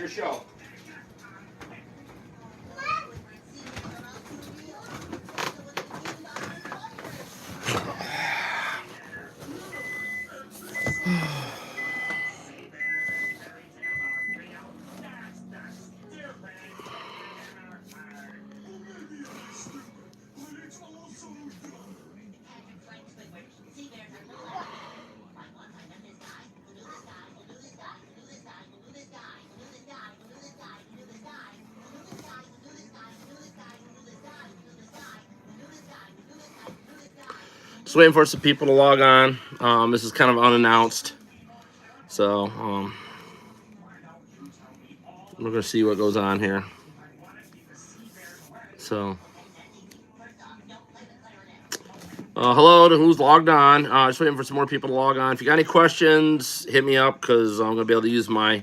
your show. Just waiting for some people to log on. This is kind of unannounced. So we're going to see what goes on here. So, hello to who's logged on. Just waiting for some more people to log on. If you got any questions, hit me up because I'm going to be able to use my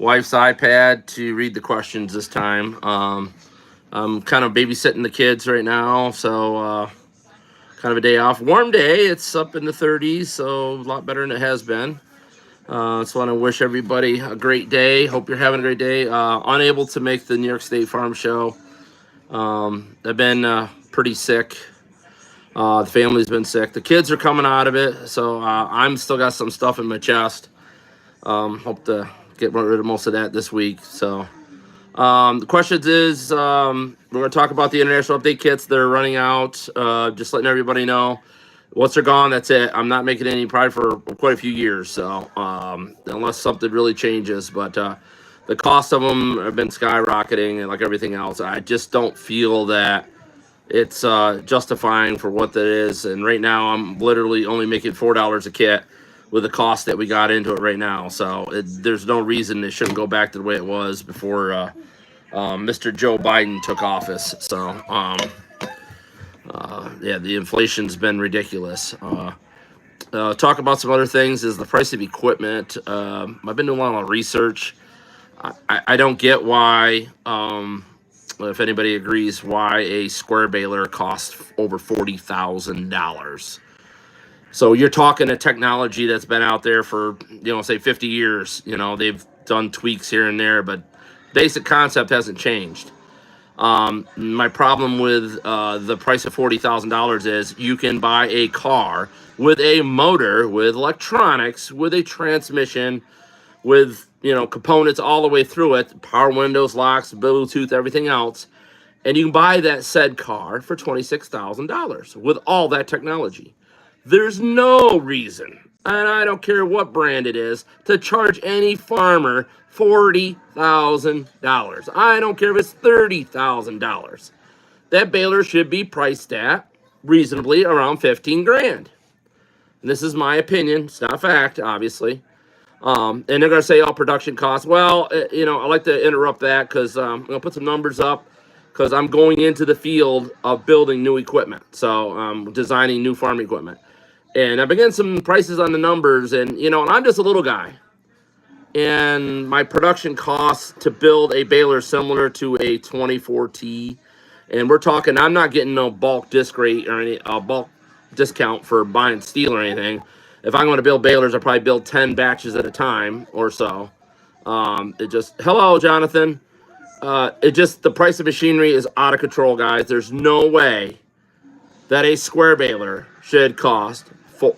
wife's iPad to read the questions this time. I'm kind of babysitting the kids right now, so kind of a day off. Warm day. It's up in the 30s, so a lot better than it has been. Just want to wish everybody a great day. Hope you're having a great day. Unable to make the New York State Farm Show. I've been pretty sick. The family's been sick. The kids are coming out of it, so I'm still got some stuff in my chest. Hope to get rid of most of that this week. So the questions is we're going to talk about the international update kits. They're running out. Just letting everybody know. Once they're gone, that's it. I'm not making any probably for quite a few years. So unless something really changes, but the cost of them have been skyrocketing, and like everything else, I just don't feel that it's justifying for what that is. And right now, I'm literally only making $4 a kit with the cost that we got into it right now. So there's no reason it shouldn't go back to the way it was before Mr. Joe Biden took office. So yeah, the inflation's been ridiculous. Talk about some other things is the price of equipment. I've been doing a lot of research. I don't get why, if anybody agrees, why a square baler costs over $40,000. So you're talking a technology that's been out there for, say 50 years. They've done tweaks here and there, but basic concept hasn't changed. My problem with the price of $40,000 is you can buy a car with a motor, with electronics, with a transmission, with components all the way through it, power windows, locks, Bluetooth, everything else, and you can buy that said car for $26,000 with all that technology. There's no reason, and I don't care what brand it is, to charge any farmer $40,000. I don't care if it's $30,000. That baler should be priced at reasonably around 15 grand. And this is my opinion. It's not fact, obviously. And they're going to say all production costs. Well, I like to interrupt that because I'm going to put some numbers up because I'm going into the field of building new equipment. So I'm designing new farm equipment. And I've been getting some prices on the numbers. And, and I'm just a little guy. And my production costs to build a baler similar to a 24T. And we're talking, I'm not getting no bulk disc rate or any bulk discount for buying steel or anything. If I'm going to build balers, I'll probably build 10 batches at a time or so. Hello, Jonathan. The price of machinery is out of control, guys. There's no way that a square baler should cost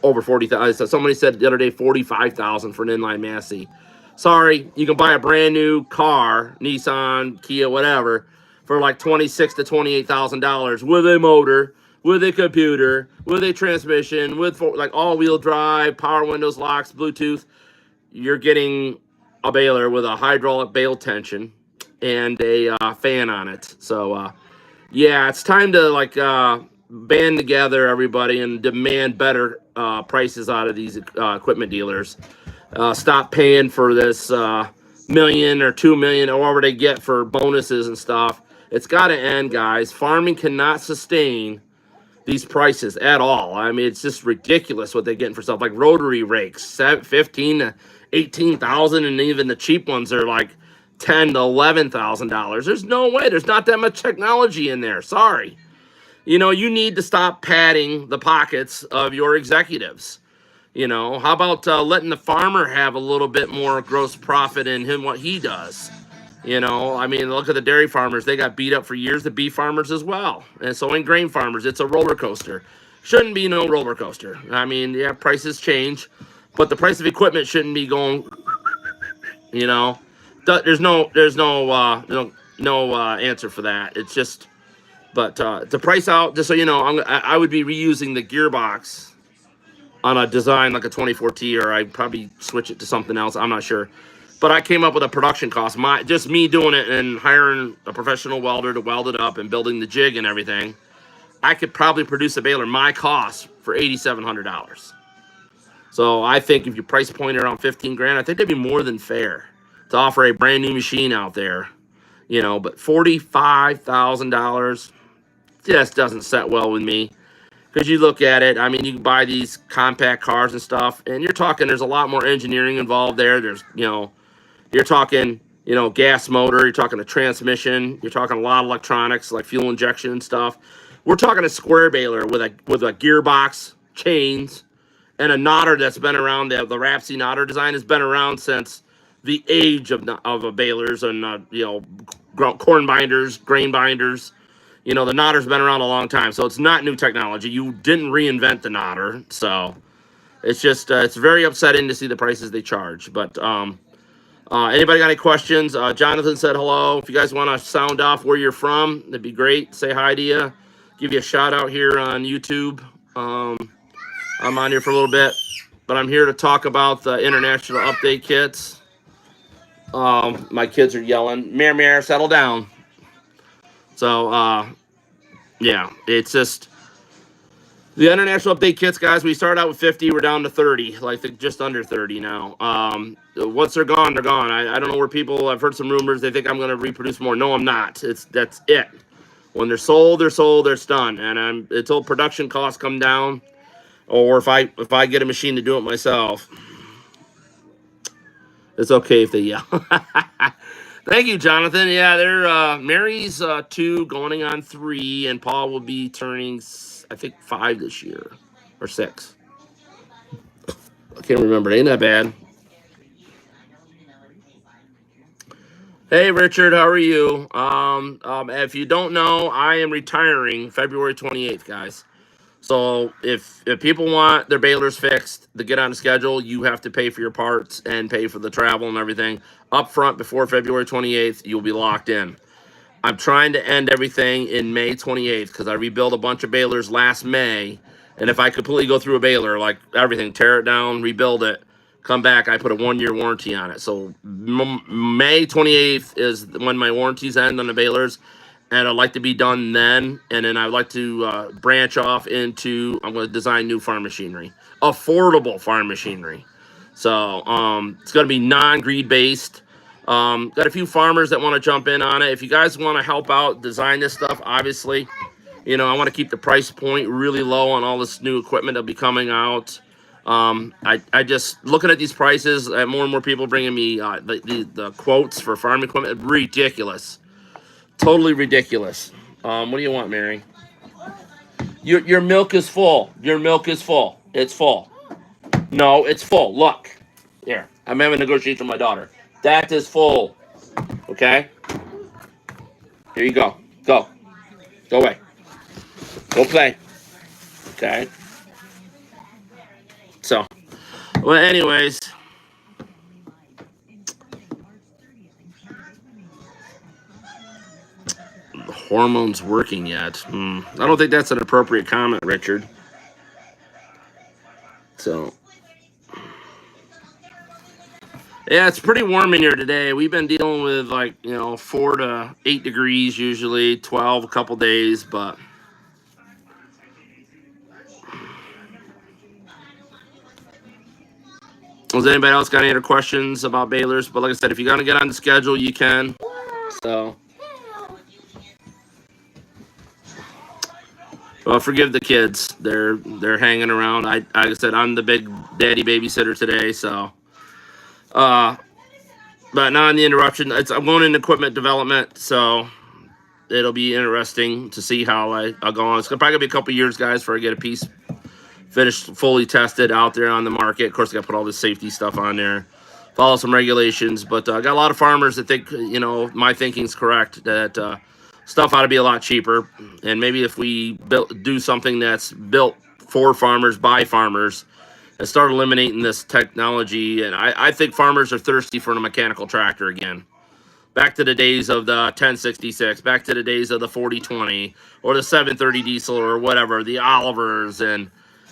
over $40,000. Somebody said the other day $45,000 for an inline Massey. Sorry, you can buy a brand new car, Nissan, Kia, whatever, for like $26,000 to $28,000 with a motor, with a computer, with a transmission, with like all-wheel drive, power windows, locks, Bluetooth. You're getting a baler with a hydraulic bale tension and a fan on it. So, yeah, it's time to band together, everybody, and demand better prices out of these equipment dealers. Stop paying for this million or 2 million or whatever they get for bonuses and stuff. It's got to end, guys. Farming cannot sustain these prices at all. I mean, it's just ridiculous what they're getting for stuff like rotary rakes, $15,000 to $18,000, and even the cheap ones are like $10,000 to $11,000. There's no way. There's not that much technology in there. Sorry. You need to stop padding the pockets of your executives. You know, how about letting the farmer have a little bit more gross profit in him what he does? You know, I mean, look at the dairy farmers. They got beat up for years. The beef farmers as well. And so in grain farmers, it's a roller coaster. Shouldn't be no roller coaster. I mean, yeah, prices change, but the price of equipment shouldn't be going, you know. There's no answer for that. It's just, but the price out, just so you know, I would be reusing the gearbox on a design like a 24T, or I'd probably switch it to something else. I'm not sure. But I came up with a production cost. Just me doing it and hiring a professional welder to weld it up and building the jig and everything. I could probably produce a baler, my cost, for $8,700. So I think if you price point around 15 grand, I think that'd be more than fair to offer a brand new machine out there. You know, but $45,000 just doesn't set well with me. Because you look at it, I mean, you can buy these compact cars and stuff, and you're talking, there's a lot more engineering involved there. There's, you know, you're talking, you know, gas motor, you're talking a transmission, you're talking a lot of electronics like fuel injection and stuff. We're talking a square baler with a gearbox, chains, and a knotter that's been around. The Rapsy knotter design has been around since the age of balers and, you know, corn binders, grain binders. You know, the knotter's been around a long time, so it's not new technology. You didn't reinvent the knotter, so it's just it's very upsetting to see the prices they charge. But anybody got any questions? Jonathan said hello. If you guys want to sound off where you're from, that'd be great. Say hi to you. Give you a shout out here on YouTube. I'm on here for a little bit, but I'm here to talk about the international update kits. My kids are yelling, "Mare, settle down." So, yeah, it's just the international update kits, guys. We started out with 50, we're down to 30, like just under 30 now. Once they're gone, they're gone. I don't know where people. I've heard some rumors they think I'm going to reproduce more. No, I'm not. That's it. When they're sold, they're done. And until production costs come down, or if I get a machine to do it myself, it's okay if they yell. Thank you, Jonathan. Yeah, they're Mary's 2, going on 3, and Paul will be turning, I think, 5 this year, or 6. I can't remember. It ain't that bad. Hey, Richard, how are you? If you don't know, I am retiring February 28th, guys. So if people want their balers fixed to get on the schedule, you have to pay for your parts and pay for the travel and everything up front before February 28th. You'll be locked in. I'm trying to end everything in May 28th because I rebuilt a bunch of balers last May. And if I completely go through a baler, like everything, tear it down, rebuild it, come back, I put a 1-year warranty on it. So May 28th is when my warranties end on the balers. And I'd like to be done then. And then I'd like to branch off into, I'm going to design new farm machinery. Affordable farm machinery. So it's going to be non-greed based. Got a few farmers that want to jump in on it. If you guys want to help out, design this stuff, obviously, you know, I want to keep the price point really low on all this new equipment that'll be coming out. I just, looking at these prices, more and more people bringing me the quotes for farm equipment. Ridiculous. Totally ridiculous. What do you want, Mary? Your milk is full. Your milk is full. It's full. No, it's full. Look. Here. I'm having a negotiation with my daughter. That is full. Okay? Here you go. Go. Go away. Go play. Okay? So, well, anyways. Hormones working yet? I don't think that's an appropriate comment, Richard. So, yeah, it's pretty warm in here today. We've been dealing with 4 to 8 degrees usually, 12 a couple days, but has anybody else got any other questions about balers? But like I said, if you're gonna get on the schedule, you can. So, well, forgive the kids. They're hanging around. Like I said, I'm the big daddy babysitter today, so. But not on the interruption. I'm going into equipment development, so it'll be interesting to see how I'll go on. It's probably gonna be a couple years, guys, before I get a piece finished, fully tested out there on the market. Of course, I got to put all this safety stuff on there, follow some regulations. But I got a lot of farmers that think, my thinking's correct, that stuff ought to be a lot cheaper. And maybe if we do something that's built for farmers, by farmers, and start eliminating this technology. And I think farmers are thirsty for a mechanical tractor again. Back to the days of the 1066, back to the days of the 4020 or the 730 diesel or whatever, the Olivers, and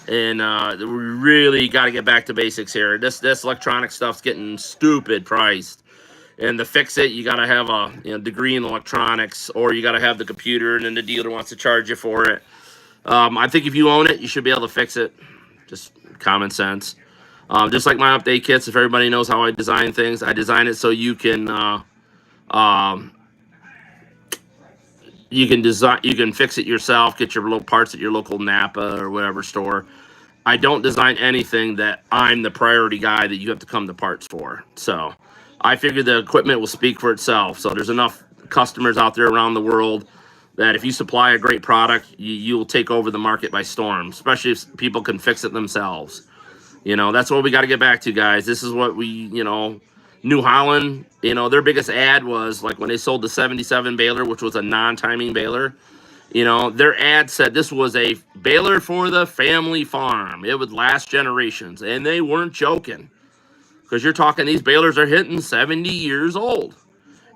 we really got to get back to basics here. This electronic stuff's getting stupid priced, and to fix it, you got to have a degree in electronics, or you got to have the computer, and then the dealer wants to charge you for it. I think if you own it, you should be able to fix it. Just common sense. Just like my update kits, if everybody knows how I design things, I design it so you can you can fix it yourself, get your little parts at your local Napa or whatever store. I don't design anything that I'm the priority guy that you have to come to parts for. So I figure the equipment will speak for itself. So there's enough customers out there around the world that if you supply a great product, you'll take over the market by storm, especially if people can fix it themselves. That's what we got to get back to, guys. This is what New Holland, their biggest ad was like when they sold the 77 baler, which was a non-timing baler. Their ad said this was a baler for the family farm. It would last generations. And they weren't joking. Because you're talking, these balers are hitting 70 years old.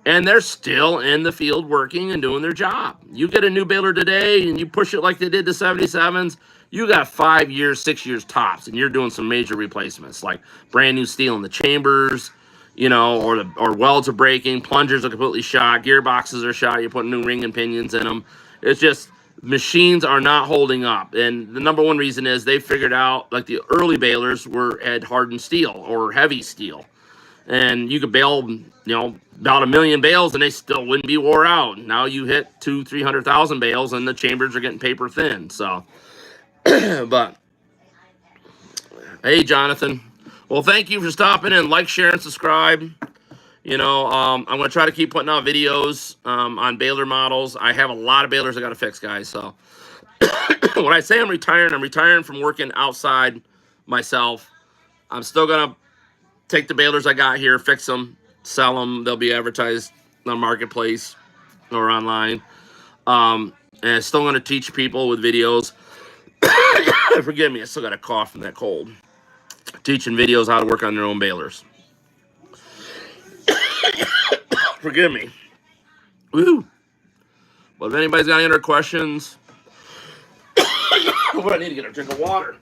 And they're still in the field working and doing their job. You get a new baler today and you push it like they did the 77s, you got 5 years, 6 years tops. And you're doing some major replacements like brand new steel in the chambers, or welds are breaking, plungers are completely shot, gearboxes are shot, you're putting new ring and pinions in them. It's just, machines are not holding up. And the number one reason is they figured out, like the early balers had hardened steel or heavy steel. And you could bale, about 1 million bales and they still wouldn't be wore out. Now you hit 200,000-300,000 bales and the chambers are getting paper thin. So, but, hey, Jonathan. Well, thank you for stopping in. Like, share, and subscribe. I'm going to try to keep putting out videos on baler models. I have a lot of balers I got to fix, guys. So when I say I'm retiring from working outside myself. I'm still going to take the balers I got here, fix them, sell them. They'll be advertised on Marketplace or online. And I'm still going to teach people with videos. Forgive me, I still got a cough from that cold. Teaching videos how to work on their own balers. Forgive me. Woo. But if anybody's got any other questions, I need to get a drink of water.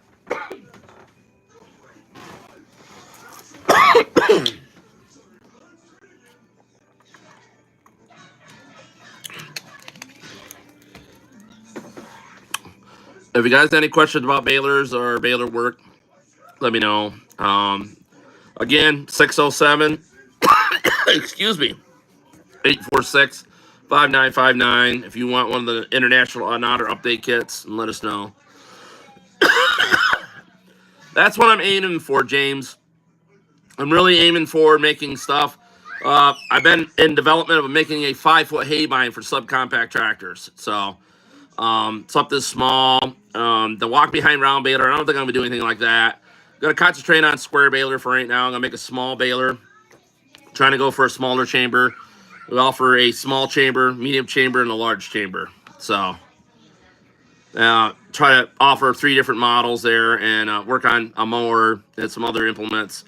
If you guys have any questions about balers or baler work, let me know. Again, 607, excuse me, 846-5959. If you want one of the International Otter update kits, let us know. That's what I'm aiming for, James. I'm really aiming for making stuff. I've been in development of making a 5-foot hay bind for subcompact tractors. So something small. The walk behind round baler, I don't think I'm going to do anything like that. I'm going to concentrate on square baler for right now. I'm going to make a small baler. Trying to go for a smaller chamber. We offer a small chamber, medium chamber, and a large chamber. So try to offer 3 different models there and work on a mower and some other implements.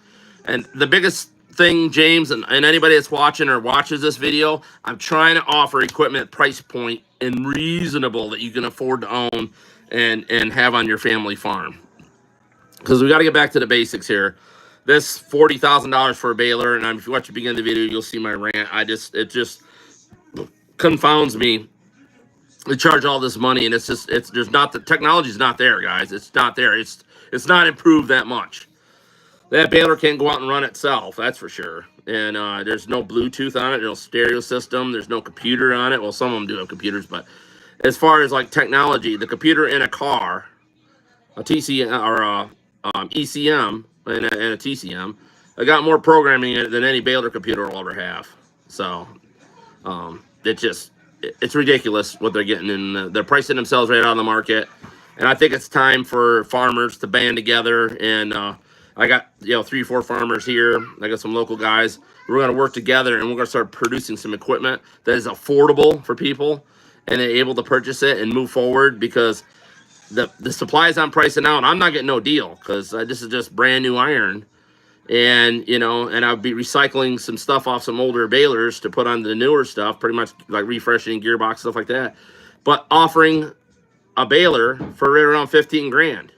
And the biggest thing, James, and anybody that's watching or watches this video, I'm trying to offer equipment price point and reasonable that you can afford to own and have on your family farm. Because we got to get back to the basics here. This $40,000 for a baler, and if you watch the beginning of the video, you'll see my rant. It just confounds me. They charge all this money, and there's not, the technology's not there, guys. It's not there. It's not improved that much. That baler can't go out and run itself, that's for sure. And there's no Bluetooth on it, no stereo system, there's no computer on it. Well, some of them do have computers, but as far as like technology, the computer in a car, a TCM or ECM and a TCM, I got more programming in it than any baler computer will ever have. So it's ridiculous what they're getting, and they're pricing themselves right out of the market. And I think it's time for farmers to band together. And I got 3 or 4 farmers here. I got some local guys. We're going to work together, and we're going to start producing some equipment that is affordable for people, and they're able to purchase it and move forward, because the supplies I'm pricing out, I'm not getting no deal, because this is just brand new iron. And and I'll be recycling some stuff off some older balers to put on the newer stuff, pretty much like refreshing gearbox, stuff like that, but offering a baler for right around 15 grand.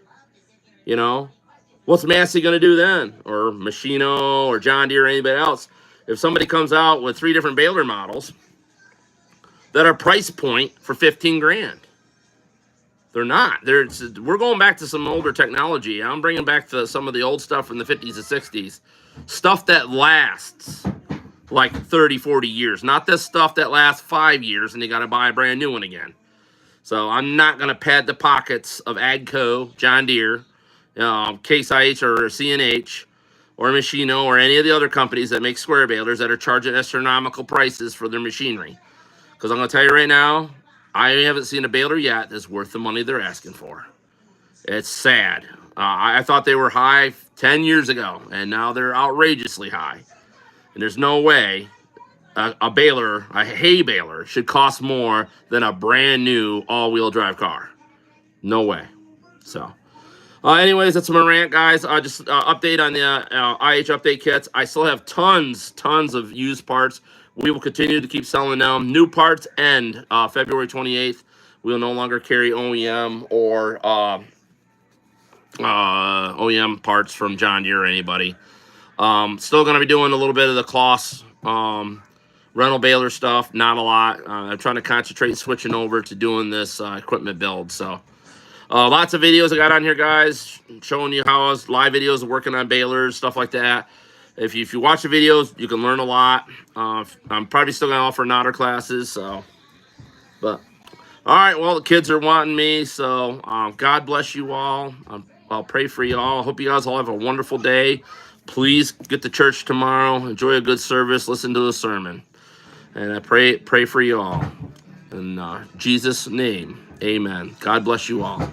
What's Massey going to do then, or Machino or John Deere or anybody else, if somebody comes out with 3 different baler models that are price point for 15 grand? They're not. We're going back to some older technology. I'm bringing back to some of the old stuff from the 50s and 60s. Stuff that lasts like 30, 40 years. Not this stuff that lasts 5 years and you got to buy a brand new one again. So I'm not going to pad the pockets of AGCO, John Deere, Case IH or CNH or Machino or any of the other companies that make square balers that are charging astronomical prices for their machinery. Because I'm going to tell you right now, I haven't seen a baler yet that's worth the money they're asking for. It's sad. I thought they were high 10 years ago, and now they're outrageously high. And there's no way a baler, a hay baler, should cost more than a brand new all-wheel drive car. No way. So, anyways, that's my rant, guys. Just update on the IH update kits. I still have tons of used parts. We will continue to keep selling them. New parts end February 28th. We will no longer carry OEM or OEM parts from John Deere or anybody. Still going to be doing a little bit of the Kloss rental baler stuff. Not a lot. I'm trying to concentrate switching over to doing this equipment build. So lots of videos I got on here, guys, showing you how I was live videos of working on balers, stuff like that. If you watch the videos, you can learn a lot. I'm probably still going to offer Nodder classes. But, all right, well, the kids are wanting me. So, God bless you all. I'll pray for you all. Hope you guys all have a wonderful day. Please get to church tomorrow. Enjoy a good service. Listen to the sermon. And I pray for you all. In Jesus' name, amen. God bless you all.